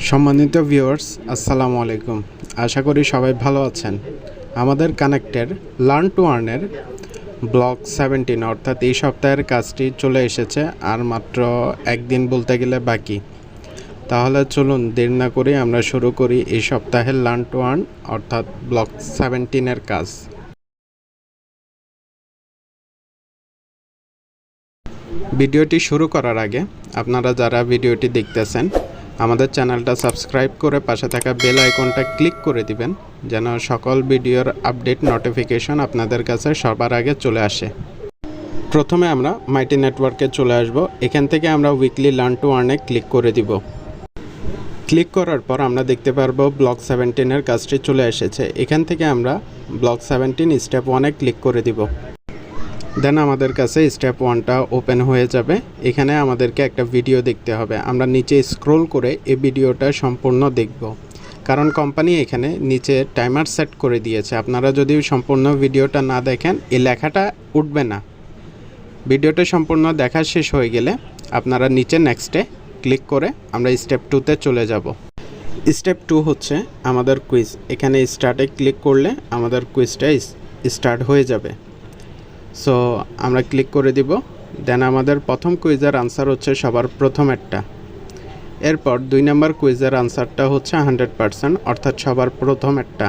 সম্মানিত ভিউয়ার্স, আসসালামু আলাইকুম। আশা করি সবাই ভালো আছেন। আমাদের কানেক্টের লার্ন টু আর্নের ব্লক 17 অর্থাৎ এই সপ্তাহের কাজটি চলে এসেছে, আর মাত্র একদিন বলতে গেলে বাকি। তাহলে চলুন দেরি না করে আমরা শুরু করি এই সপ্তাহের লার্ন টু আর্ন অর্থাৎ ব্লক 17-এর কাজ। ভিডিওটি শুরু করার আগে আপনারা যারা ভিডিওটি দেখতেছেন আমাদের চ্যানেলটা সাবস্ক্রাইব করে পাশে থাকা বেল আইকনটা ক্লিক করে দিবেন, যেন সকল ভিডিওর আপডেট নোটিফিকেশন আপনাদের কাছে সবার আগে চলে আসে। প্রথমে আমরা মাইটি নেটওয়ার্কে চলে আসব। এখান থেকে আমরা উইকলি লার্ন টু আর্নে ক্লিক করে দিব। ক্লিক করার পর আমরা দেখতে পারবো ব্লক 17-এর কাজটি চলে এসেছে। এখান থেকে আমরা ব্লক 17 স্টেপ 1-এ ক্লিক করে দিব। দেন আমাদের কাছে স্টেপ 1টা ওপেন হয়ে যাবে। এখানে আমাদেরকে একটা ভিডিও দেখতে হবে। আমরা নিচে স্ক্রল করে এই ভিডিওটা সম্পূর্ণ দেখব, কারণ কোম্পানি এখানে নিচে টাইমার সেট করে দিয়েছে। আপনারা যদি সম্পূর্ণ ভিডিওটা না দেখেন এই লেখাটা উঠবে না। ভিডিওটা সম্পূর্ণ দেখা শেষ হয়ে গেলে আপনারা নিচে নেক্সটে ক্লিক করে আমরা স্টেপ 2-তে চলে যাব। স্টেপ 2 হচ্ছে আমাদের কুইজ। এখানে স্টার্টে ক্লিক করলে আমাদের কুইজটা স্টার্ট হয়ে যাবে। সো আমরা ক্লিক করে দিব। দেন আমাদের প্রথম কুইজের আনসার হচ্ছে সবার প্রথমেরটা। এরপর 2 নম্বর কুইজের আনসারটা হচ্ছে 100%, অর্থাৎ সবার প্রথমেরটা।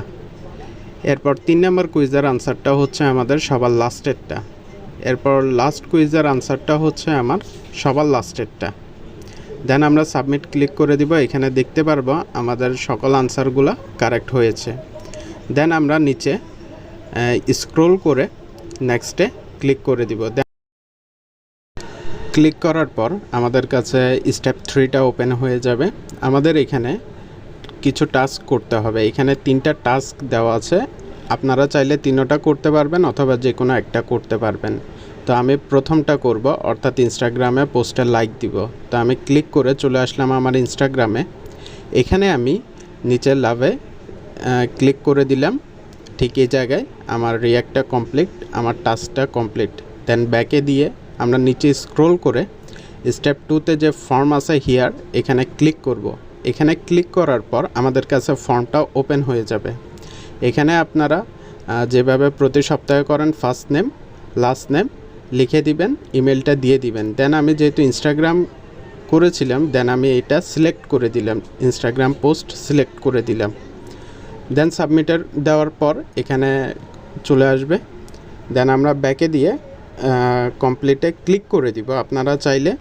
এরপর 3 নম্বর কুইজের আনসারটা হচ্ছে আমাদের সবার লাস্টেরটা। এরপর লাস্ট কুইজের আনসারটা হচ্ছে আমার সবার লাস্টেরটা। দেন আমরা সাবমিট ক্লিক করে দিব। এখানে দেখতে পারবো আমাদের সকল আনসারগুলো কারেক্ট হয়েছে। দেন আমরা নিচে স্ক্রল করে নেক্সটে ক্লিক করে দিব। ক্লিক করার পর আমাদের কাছে স্টেপ 3টা ওপেন হয়ে যাবে। আমাদের এখানে কিছু টাস্ক করতে হবে। এখানে 3টা টাস্ক দেওয়া আছে। আপনারা চাইলে 3টা করতে পারবেন অথবা যে কোনো একটা করতে পারবেন। তো আমি প্রথমটা করব, অর্থাৎ ইনস্টাগ্রামে পোস্টে লাইক দিব। তো আমি ক্লিক করে চলে আসলাম আমার ইনস্টাগ্রামে। এখানে আমি নিচে লাভে ক্লিক করে দিলাম। ঠিক এই জায়গায় আমার রিয়াক্টটা কমপ্লিট, আমার টাস্কটা কমপ্লিট। দেন ব্যাকে দিয়ে আমরা নিচে স্ক্রল করে স্টেপ 2-তে যে ফর্ম আছে হিয়ার, এখানে ক্লিক করব। এখানে ক্লিক করার পর আমাদের কাছে ফর্মটা ওপেন হয়ে যাবে। এখানে আপনারা যেভাবে প্রতি সপ্তাহে করেন ফার্স্ট নেম লাস্ট নেম লিখে দিবেন, ইমেলটা দিয়ে দিবেন। দেন আমি যেহেতু ইনস্টাগ্রাম করেছিলাম, দেন আমি এটা সিলেক্ট করে দিলাম, ইনস্টাগ্রাম পোস্ট সিলেক্ট করে দিলাম। দেন সাবমিটার দেওয়ার পর এখানে চলে আসবে। দেন আমরা ব্যাকে দিয়ে কমপ্লিটে ক্লিক করে দিব। আপনারা চাইলে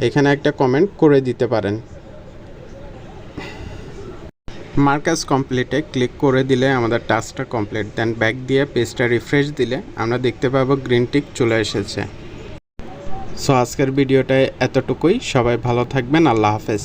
এখানে একটা কমেন্ট করে দিতে পারেন। মার্কাস কমপ্লিটে ক্লিক করে দিলে আমাদের টাস্কটা কমপ্লিট। দেন ব্যাক দিয়ে পেজটা রিফ্রেশ দিলে আমরা দেখতে পাবো গ্রিন টিক চলে এসেছে। সো আজকের ভিডিওটায় এতটুকুই। সবাই ভালো থাকবেন। আল্লাহ হাফেজ।